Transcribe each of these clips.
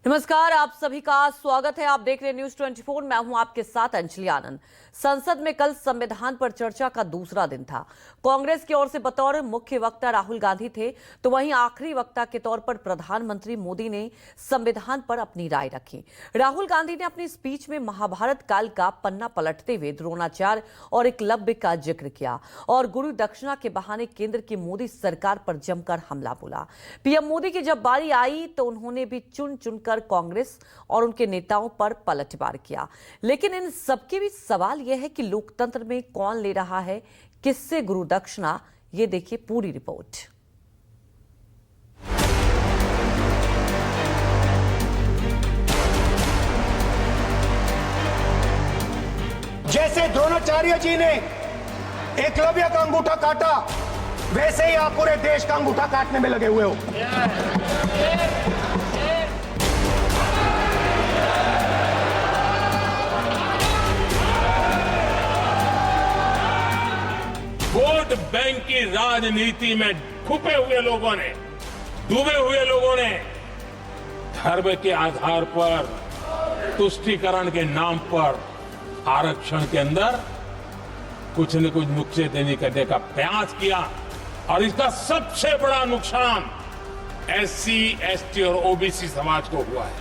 नमस्कार, आप सभी का स्वागत है। आप देख रहे हैं न्यूज 24। मैं हूं आपके साथ अंजलि आनंद। संसद में कल संविधान पर चर्चा का दूसरा दिन था। कांग्रेस की ओर से बतौर मुख्य वक्ता राहुल गांधी थे, तो वहीं आखिरी वक्ता के तौर पर प्रधानमंत्री मोदी ने संविधान पर अपनी राय रखी। राहुल गांधी ने अपनी स्पीच में महाभारत काल का पन्ना पलटते हुए द्रोणाचार्य और एकलव्य का जिक्र किया और गुरु दक्षिणा के बहाने केंद्र की मोदी सरकार पर जमकर हमला बोला। पीएम मोदी की जब बारी आई तो उन्होंने भी चुन चुनकर कांग्रेस और उनके नेताओं पर पलटवार किया। लेकिन इन सबके बीच सवाल यह है कि लोकतंत्र में कौन ले रहा है किससे गुरु दक्षिणा। ये देखिए पूरी रिपोर्ट। जैसे द्रोणाचार्य जी ने एकलव्य का अंगूठा काटा, वैसे ही आप पूरे देश का अंगूठा काटने में लगे हुए हो। वोट बैंक की राजनीति में डूबे हुए लोगों ने धर्म के आधार पर तुष्टीकरण के नाम पर आरक्षण के अंदर कुछ न कुछ नुक्सेदनी करने का प्रयास किया और इसका सबसे बड़ा नुकसान एससी, एसटी और ओबीसी समाज को हुआ है।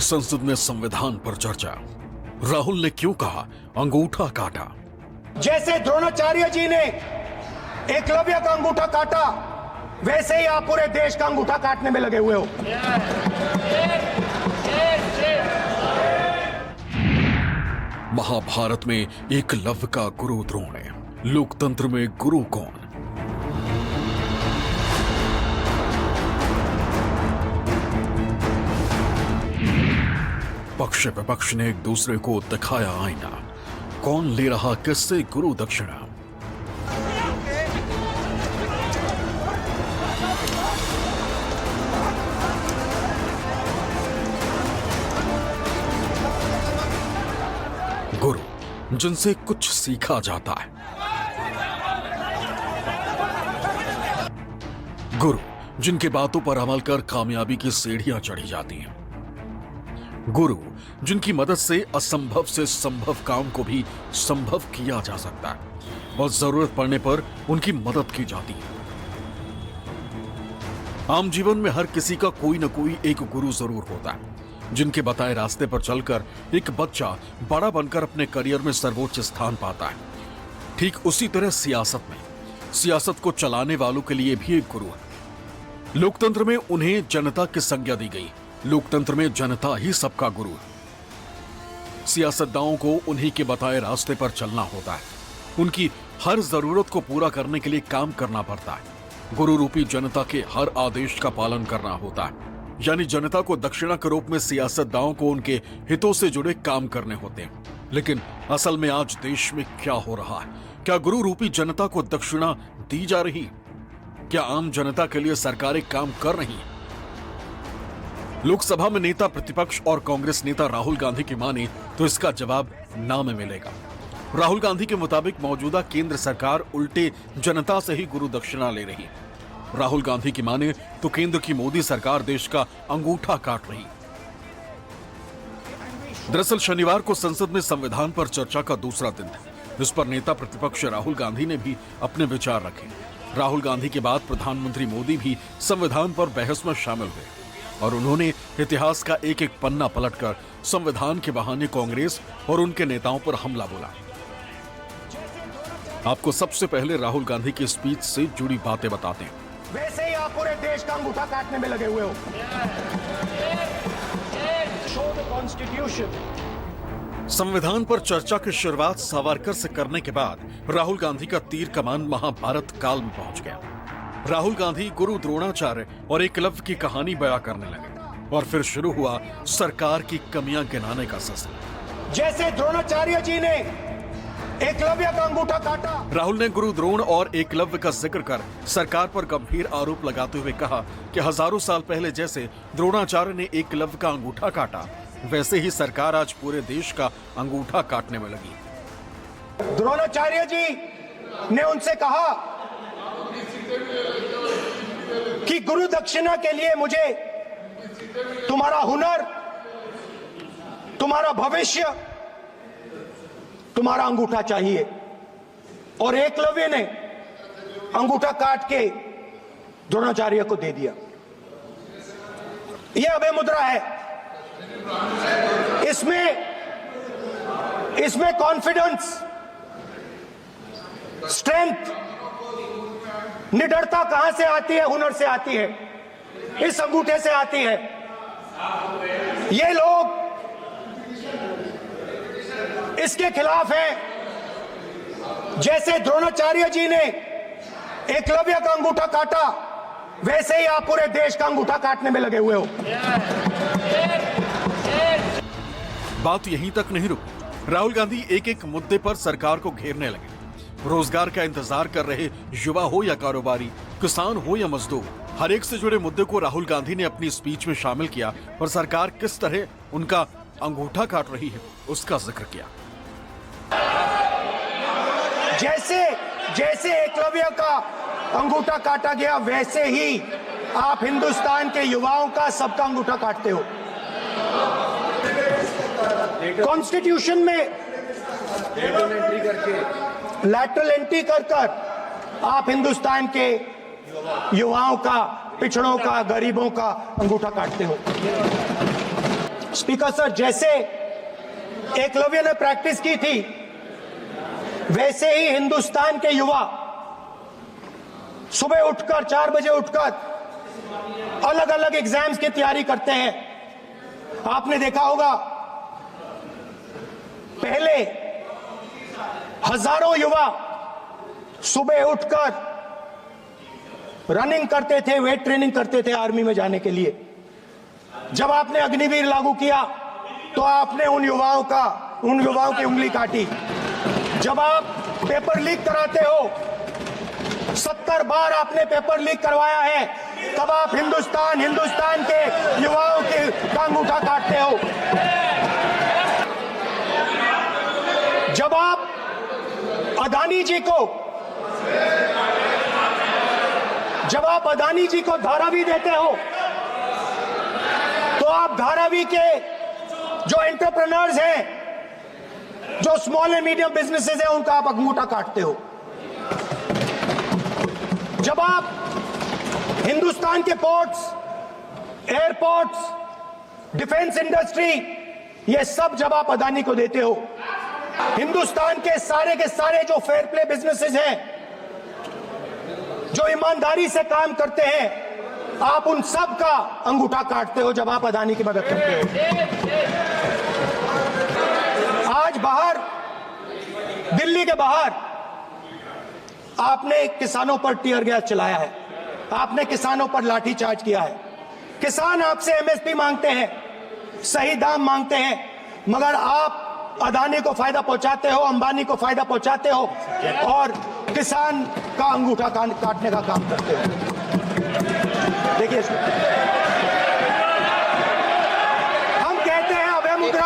संसद में संविधान पर चर्चा। राहुल ने क्यों कहा अंगूठा काटा? जैसे द्रोणाचार्य जी ने एकलव्य का अंगूठा काटा, वैसे ही आप पूरे देश का अंगूठा काटने में लगे हुए हो। महाभारत में एकलव्य का गुरु द्रोण है। लोकतंत्र में गुरु कौन? पक्ष विपक्ष ने एक दूसरे को दिखाया आईना। कौन ले रहा किससे गुरु दक्षिणा? गुरु जिनसे कुछ सीखा जाता है। गुरु जिनकी बातों पर अमल कर कामयाबी की सीढ़ियां चढ़ी जाती हैं। गुरु जिनकी मदद से असंभव से संभव काम को भी संभव किया जा सकता है और जरूरत पड़ने पर उनकी मदद की जाती है। आम जीवन में हर किसी का कोई न कोई एक गुरु जरूर होता है, जिनके बताए रास्ते पर चलकर एक बच्चा बड़ा बनकर अपने करियर में सर्वोच्च स्थान पाता है। ठीक उसी तरह सियासत को चलाने वालों के लिए भी एक गुरु है। लोकतंत्र में उन्हें जनता की संज्ञा दी गई। लोकतंत्र में जनता ही सबका गुरु है। सियासतदानों को उन्हीं के बताए रास्ते पर चलना होता है। उनकी हर जरूरत को पूरा करने के लिए काम करना पड़ता है। गुरु रूपी जनता के हर आदेश का पालन करना होता है, यानी जनता को दक्षिणा के रूप में सियासतदानों को उनके हितों से जुड़े काम करने होते हैं। लेकिन असल में आज देश में क्या हो रहा है? क्या गुरु रूपी जनता को दक्षिणा दी जा रही? क्या आम जनता के लिए सरकारें काम कर रही हैं? लोकसभा में नेता प्रतिपक्ष और कांग्रेस नेता राहुल गांधी की माने तो इसका जवाब ना में मिलेगा। राहुल गांधी के मुताबिक मौजूदा केंद्र सरकार उल्टे जनता से ही गुरु दक्षिणा ले रही है। राहुल गांधी की माने तो केंद्र की मोदी सरकार देश का अंगूठा काट रही। दरअसल शनिवार को संसद में संविधान पर चर्चा का दूसरा दिन था। इस पर नेता प्रतिपक्ष राहुल गांधी ने भी अपने विचार रखे। राहुल गांधी के बाद प्रधानमंत्री मोदी भी संविधान पर बहस में शामिल हुए और उन्होंने इतिहास का एक एक पन्ना पलटकर संविधान के बहाने कांग्रेस और उनके नेताओं पर हमला बोला। आपको सबसे पहले राहुल गांधी की स्पीच से जुड़ी बातें बताते हैं। वैसे ही आप पूरे देश का अंगूठा काटने में लगे हुए हो। Show the constitution. संविधान पर चर्चा की शुरुआत सावरकर से करने के बाद राहुल गांधी का तीर कमान महाभारत काल में पहुंच गया। राहुल गांधी गुरु द्रोणाचार्य और एकलव्य की कहानी बयां करने लगे और फिर शुरू हुआ सरकार की कमियां गिनाने का सिलसिला। जैसे द्रोणाचार्य जी ने एकलव्य का अंगूठा काटा। राहुल ने गुरु द्रोण और एकलव्य का जिक्र कर सरकार पर गंभीर आरोप लगाते हुए कहा कि हजारों साल पहले जैसे द्रोणाचार्य ने एकलव्य का अंगूठा काटा, वैसे ही सरकार आज पूरे देश का अंगूठा काटने में लगी। द्रोणाचार्य जी ने उनसे कहा कि गुरु दक्षिणा के लिए मुझे तुम्हारा हुनर, तुम्हारा भविष्य, तुम्हारा अंगूठा चाहिए। और एकलव्य ने अंगूठा काट के द्रोणाचार्य को दे दिया। यह अभय मुद्रा है। इसमें कॉन्फिडेंस, स्ट्रेंथ, निडरता कहां से आती है? हुनर से आती है, इस अंगूठे से आती है। ये लोग इसके खिलाफ हैं। जैसे द्रोणाचार्य जी ने एकलव्य का अंगूठा काटा, वैसे ही आप पूरे देश का अंगूठा काटने में लगे हुए हो। बात यहीं तक नहीं रुकी। राहुल गांधी एक एक मुद्दे पर सरकार को घेरने लगे। रोजगार का इंतजार कर रहे युवा हो या कारोबारी, किसान हो या मजदूर, हर एक से जुड़े मुद्दे को राहुल गांधी ने अपनी स्पीच में शामिल किया और सरकार किस तरह उनका अंगूठा काट रही है उसका जिक्र किया। जैसे एकलव्य का अंगूठा काटा गया, वैसे ही आप हिंदुस्तान के युवाओं का, सबका अंगूठा काटते हो। कॉन्स्टिट्यूशन में लैटरल एंट्री कर आप हिंदुस्तान के युवाओं का, पिछड़ों का, गरीबों का अंगूठा काटते हो। स्पीकर सर, जैसे एकलव्य ने प्रैक्टिस की थी, वैसे ही हिंदुस्तान के युवा सुबह उठकर 4 बजे उठकर अलग अलग एग्जाम्स की तैयारी करते हैं। आपने देखा होगा, पहले हजारों युवा सुबह उठकर रनिंग करते थे, वेट ट्रेनिंग करते थे आर्मी में जाने के लिए। जब आपने अग्निवीर लागू किया तो आपने उन युवाओं की उंगली काटी। जब आप पेपर लीक कराते हो, 70 बार आपने पेपर लीक करवाया है, तब आप हिंदुस्तान के युवाओं का अंगूठा काटते हो। जब आप अदानी जी को धारावी देते हो, तो आप धारावी के जो एंटरप्रेन्योर्स हैं, जो स्मॉल एंड मीडियम बिजनेसेस हैं, उनका आप अंगूठा काटते हो। जब आप हिंदुस्तान के पोर्ट्स, एयरपोर्ट्स, डिफेंस इंडस्ट्री, ये सब जब आप अदानी को देते हो, हिंदुस्तान के सारे जो फेयर प्ले बिजनेसेस हैं, जो ईमानदारी से काम करते हैं, आप उन सब का अंगूठा काटते हो जब आप अदानी की मदद करते हो। आज दिल्ली के बाहर आपने किसानों पर टीयर गैस चलाया है, आपने किसानों पर लाठीचार्ज किया है। किसान आपसे एमएसपी मांगते हैं, सही दाम मांगते हैं, मगर आप अदानी को फायदा पहुंचाते हो, अंबानी को फायदा पहुंचाते हो और किसान का अंगूठा काटने का काम करते हो। देखिए, हम कहते हैं अभय मुद्रा,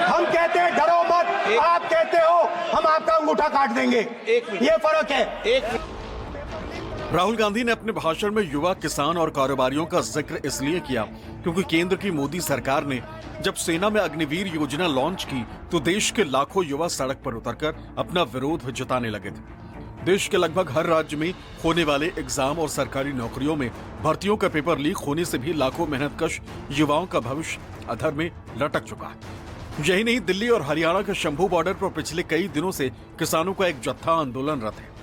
हम कहते हैं डरो मत, आप कहते हो हम आपका अंगूठा काट देंगे। ये फर्क है। राहुल गांधी ने अपने भाषण में युवा, किसान और कारोबारियों का जिक्र इसलिए किया क्योंकि केंद्र की मोदी सरकार ने जब सेना में अग्निवीर योजना लॉन्च की तो देश के लाखों युवा सड़क पर उतरकर अपना विरोध जताने लगे थे। देश के लगभग हर राज्य में होने वाले एग्जाम और सरकारी नौकरियों में भर्तियों का पेपर लीक होने से भी लाखों मेहनतकश युवाओं का भविष्य अधर में लटक चुका है। यही नहीं, दिल्ली और हरियाणा के शंभू बॉर्डर पर पिछले कई दिनों से किसानों का एक जत्था आंदोलनरत है।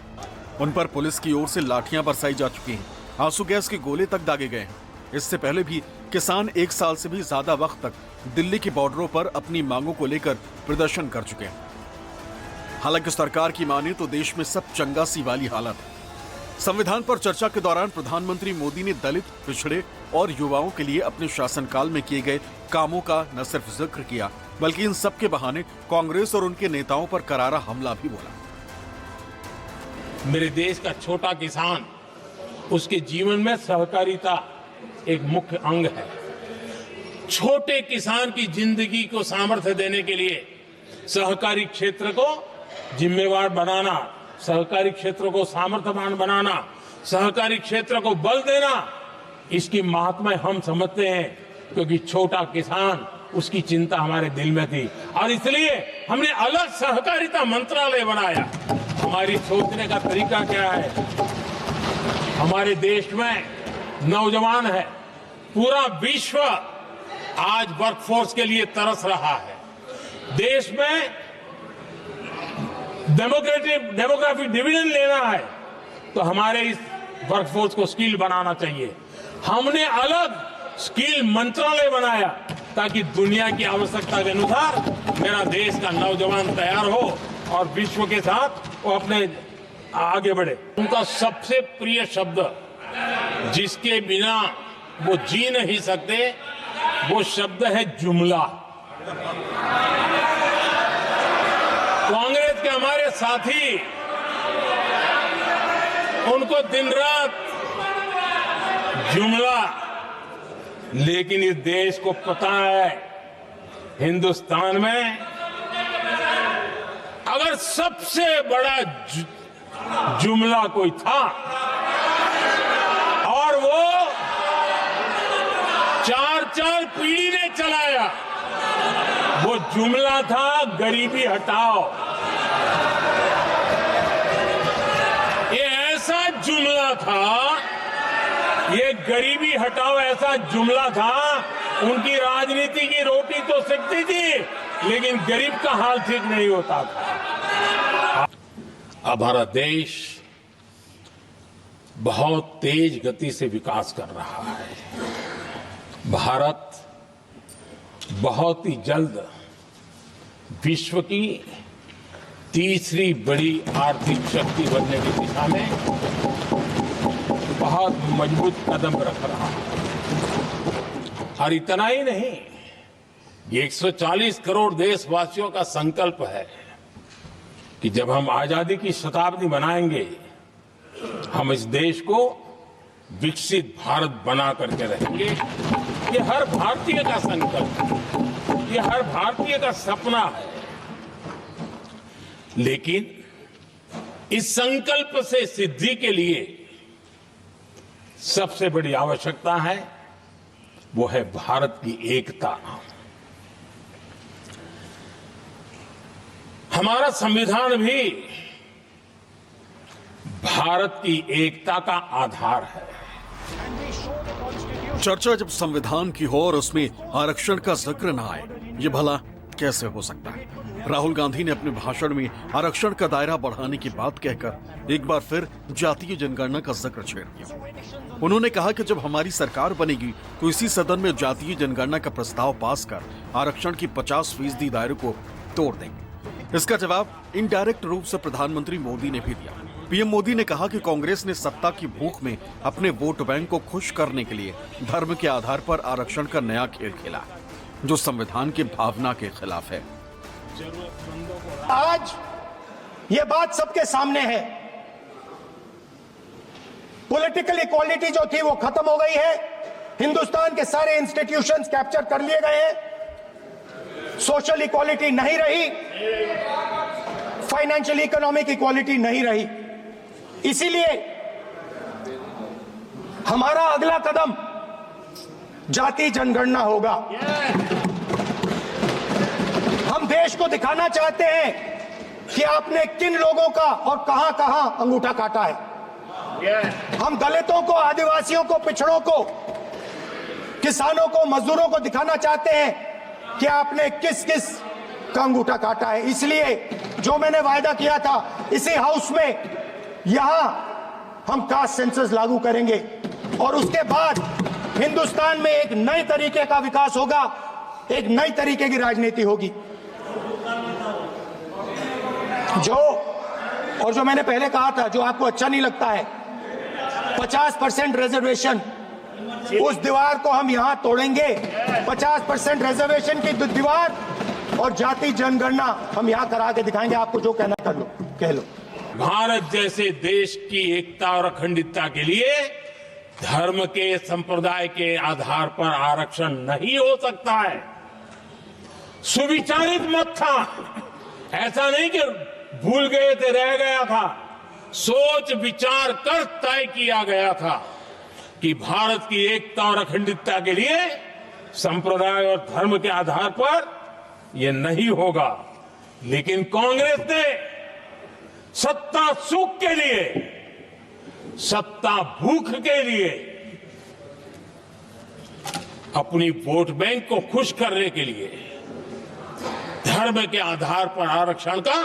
उन पर पुलिस की ओर से लाठियां बरसाई जा चुकी हैं, आंसू गैस के गोले तक दागे गए हैं। इससे पहले भी किसान 1 साल से भी ज्यादा वक्त तक दिल्ली के बॉर्डरों पर अपनी मांगों को लेकर प्रदर्शन कर चुके हैं। हालांकि सरकार की माने तो देश में सब चंगासी वाली हालत है। संविधान पर चर्चा के दौरान प्रधानमंत्री मोदी ने दलित, पिछड़े और युवाओं के लिए अपने शासनकाल में किए गए कामों का न सिर्फ जिक्र किया, बल्कि इन सब के बहाने कांग्रेस और उनके नेताओं पर करारा हमला भी बोला। मेरे देश का छोटा किसान, उसके जीवन में सहकारिता एक मुख्य अंग है। छोटे किसान की जिंदगी को सामर्थ्य देने के लिए सहकारी क्षेत्र को जिम्मेवार बनाना, सहकारी क्षेत्र को सामर्थ्यवान बनाना, सहकारी क्षेत्र को बल देना, इसकी महात्मा हम समझते हैं, क्योंकि छोटा किसान उसकी चिंता हमारे दिल में थी और इसलिए हमने अलग सहकारिता मंत्रालय बनाया। हमारी सोचने का तरीका क्या है? हमारे देश में नौजवान है, पूरा विश्व आज वर्कफोर्स के लिए तरस रहा है। देश में डेमोग्राफिक डिवीजन लेना है तो हमारे इस वर्कफोर्स को स्किल बनाना चाहिए। हमने अलग स्किल मंत्रालय बनाया ताकि दुनिया की आवश्यकता के अनुसार मेरा देश का नौजवान तैयार हो और विश्व के साथ वो अपने आगे बढ़े। उनका सबसे प्रिय शब्द जिसके बिना वो जी नहीं सकते वो शब्द है जुमला। कांग्रेस के हमारे साथी उनको दिन रात जुमला, लेकिन इस देश को पता है हिंदुस्तान में अगर सबसे बड़ा जुमला कोई था और वो 4 पीढ़ी ने चलाया, वो जुमला था गरीबी हटाओ। ये ऐसा जुमला था, ये गरीबी हटाओ ऐसा जुमला था, उनकी राजनीति की रोटी तो सिकती थी लेकिन गरीब का हाल ठीक नहीं होता था। अब हमारा देश बहुत तेज गति से विकास कर रहा है। भारत बहुत ही जल्द विश्व की तीसरी बड़ी आर्थिक शक्ति बनने की दिशा में बहुत मजबूत कदम रख रहा है। और इतना ही नहीं, ये 140 करोड़ देशवासियों का संकल्प है कि जब हम आजादी की शताब्दी मनाएंगे, हम इस देश को विकसित भारत बना करके रहेंगे। ये हर भारतीय का संकल्प है, ये हर भारतीय का सपना है। लेकिन इस संकल्प से सिद्धि के लिए सबसे बड़ी आवश्यकता है वो है भारत की एकता। हमारा संविधान भी भारत की एकता का आधार है। चर्चा जब संविधान की हो और उसमें आरक्षण का जिक्र न आए, ये भला कैसे हो सकता है? राहुल गांधी ने अपने भाषण में आरक्षण का दायरा बढ़ाने की बात कहकर एक बार फिर जातीय जनगणना का जिक्र छेड़ दिया। उन्होंने कहा कि जब हमारी सरकार बनेगी तो इसी सदन में जातीय जनगणना का प्रस्ताव पास कर आरक्षण की 50% दायरे को तोड़ देंगे। इसका जवाब इनडायरेक्ट रूप से प्रधानमंत्री मोदी ने भी दिया। पीएम मोदी ने कहा कि कांग्रेस ने सत्ता की भूख में अपने वोट बैंक को खुश करने के लिए धर्म के आधार पर आरक्षण का नया खेल खेला, जो संविधान की भावना के खिलाफ है। आज ये बात सबके सामने है, पॉलिटिकल इक्वालिटी जो थी वो खत्म हो गई है। हिंदुस्तान के सारे इंस्टीट्यूशंस कैप्चर कर लिए गए हैं। सोशल इक्वालिटी नहीं रही, फाइनेंशियल इकोनॉमिक इक्वालिटी नहीं रही। इसीलिए हमारा अगला कदम जाति जनगणना होगा। हम देश को दिखाना चाहते हैं कि आपने किन लोगों का और कहां कहां अंगूठा काटा है। हम दलितों को, आदिवासियों को, पिछड़ों को, किसानों को, मजदूरों को दिखाना चाहते हैं कि आपने किस किस का अंगूठा काटा है। इसलिए जो मैंने वायदा किया था, इसी हाउस में यहां हम कास्ट सेंसस लागू करेंगे और उसके बाद हिंदुस्तान में एक नए तरीके का विकास होगा, एक नई तरीके की राजनीति होगी। जो मैंने पहले कहा था, जो आपको अच्छा नहीं लगता है, 50% रिजर्वेशन, उस दीवार को हम यहां तोड़ेंगे। 50% रिजर्वेशन की दीवार और जाति जनगणना हम यहां करा के दिखाएंगे। आपको जो कहना कर लो, कह लो। भारत जैसे देश की एकता और अखंडता के लिए धर्म के, संप्रदाय के आधार पर आरक्षण नहीं हो सकता है। सुविचारित मत था, ऐसा नहीं कि भूल गए थे, रह गया था। सोच विचार कर तय किया गया था कि भारत की एकता और अखंडता के लिए संप्रदाय और धर्म के आधार पर यह नहीं होगा। लेकिन कांग्रेस ने सत्ता सुख के लिए, सत्ता भूख के लिए अपनी वोट बैंक को खुश करने के लिए धर्म के आधार पर आरक्षण का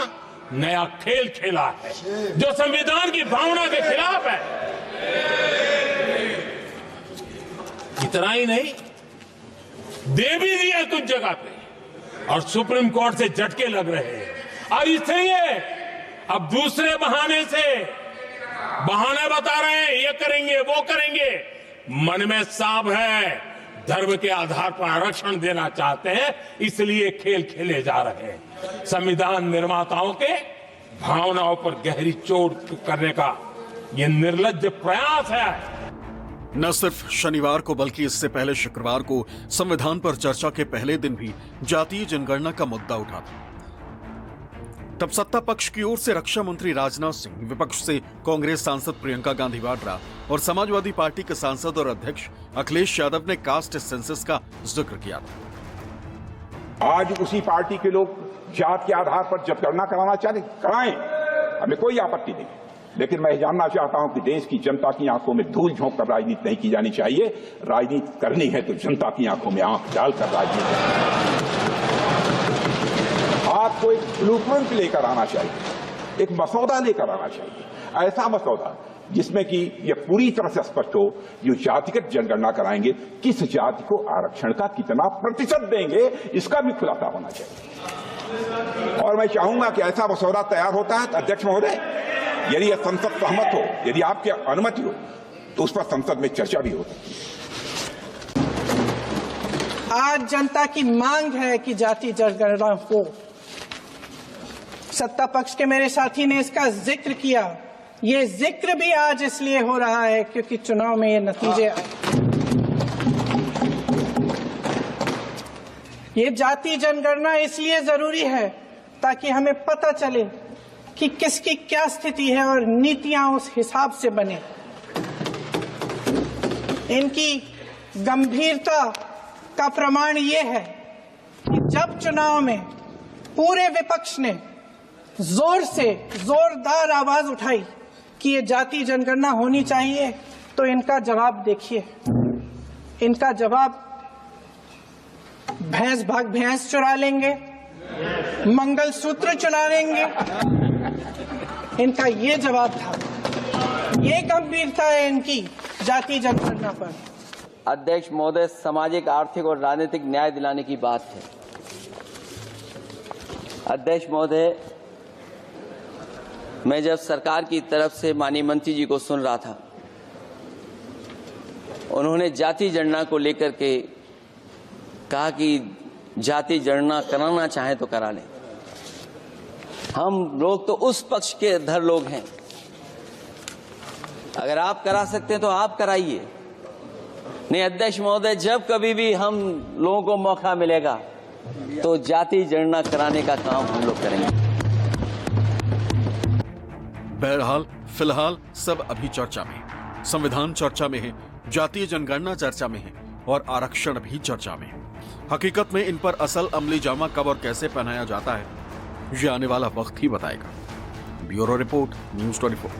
नया खेल खेला है, जो संविधान की भावना के खिलाफ है। इतना ही नहीं, दे भी दिया कुछ जगह पे और सुप्रीम कोर्ट से झटके लग रहे हैं। और इसलिए अब दूसरे बहाने से बहाने बता रहे हैं, ये करेंगे वो करेंगे। मन में साफ है, धर्म के आधार पर आरक्षण देना चाहते हैं, इसलिए खेल खेले जा रहे हैं। संविधान निर्माताओं के भावनाओं पर गहरी चोट करने का यह निर्लज्ज प्रयास है। न सिर्फ शनिवार को बल्कि इससे पहले शुक्रवार को संविधान पर चर्चा के पहले दिन भी जातीय जनगणना का मुद्दा उठा था। तब सत्ता पक्ष की ओर से रक्षा मंत्री राजनाथ सिंह, विपक्ष से कांग्रेस सांसद प्रियंका गांधी वाड्रा और समाजवादी पार्टी के सांसद और अध्यक्ष अखिलेश यादव ने कास्ट सेंसस का जिक्र किया था। आज उसी पार्टी के लोग जात के आधार पर जनगणना कराना चाहते, कराएं, हमें कोई आपत्ति नहीं। लेकिन मैं जानना चाहता हूं कि देश की जनता की आंखों में धूल झोंक कर राजनीति नहीं की जानी चाहिए। राजनीति करनी है तो जनता की आंखों में आंख डालकर राजनीति आपको एक ब्लूप्रिंट लेकर आना चाहिए, एक मसौदा लेकर आना चाहिए, ऐसा मसौदा जिसमें कि यह पूरी तरह से स्पष्ट हो, जो जातिगत जनगणना कराएंगे किस जाति को आरक्षण का कितना प्रतिशत देंगे, इसका भी खुलासा होना चाहिए। और मैं चाहूंगा कि ऐसा मसौदा तैयार होता है तो अध्यक्ष महोदय, यदि यह संसद सहमत हो, यदि आपकी अनुमति हो, तो उस पर संसद में चर्चा भी हो सकती है। आज जनता की मांग है कि जाति जनगणना हो। सत्ता पक्ष के मेरे साथी ने इसका जिक्र किया। ये जिक्र भी आज इसलिए हो रहा है क्योंकि चुनाव में ये नतीजे आए। ये जाति जनगणना इसलिए जरूरी है ताकि हमें पता चले कि किसकी क्या स्थिति है और नीतियां उस हिसाब से बने। इनकी गंभीरता का प्रमाण ये है कि जब चुनाव में पूरे विपक्ष ने जोर से जोरदार आवाज उठाई कि ये जाति जनगणना होनी चाहिए, तो इनका जवाब देखिए। इनका जवाब भैंस भाग भैंस चुरा लेंगे, मंगलसूत्र चुरा लेंगे, इनका ये जवाब था। ये गंभीरता है इनकी जाति जनगणना पर। अध्यक्ष महोदय, सामाजिक, आर्थिक और राजनीतिक न्याय दिलाने की बात है। अध्यक्ष महोदय, मैं जब सरकार की तरफ से माननीय मंत्री जी को सुन रहा था, उन्होंने जाति जनगणना को लेकर के कहा कि जाति जनगणना कराना चाहे तो करा लें। हम लोग तो उस पक्ष के धर लोग हैं, अगर आप करा सकते हैं तो आप कराइए। नहीं अध्यक्ष महोदय, जब कभी भी हम लोगों को मौका मिलेगा तो जाति जनगणना कराने का काम हम लोग करेंगे। बहरहाल फिलहाल सब अभी चर्चा में है। संविधान चर्चा में है, जातीय जनगणना चर्चा में है और आरक्षण भी चर्चा में है। हकीकत में इन पर असल अमली जामा कब और कैसे पहनाया जाता है, ये आने वाला वक्त ही बताएगा। Bureau report, news 24।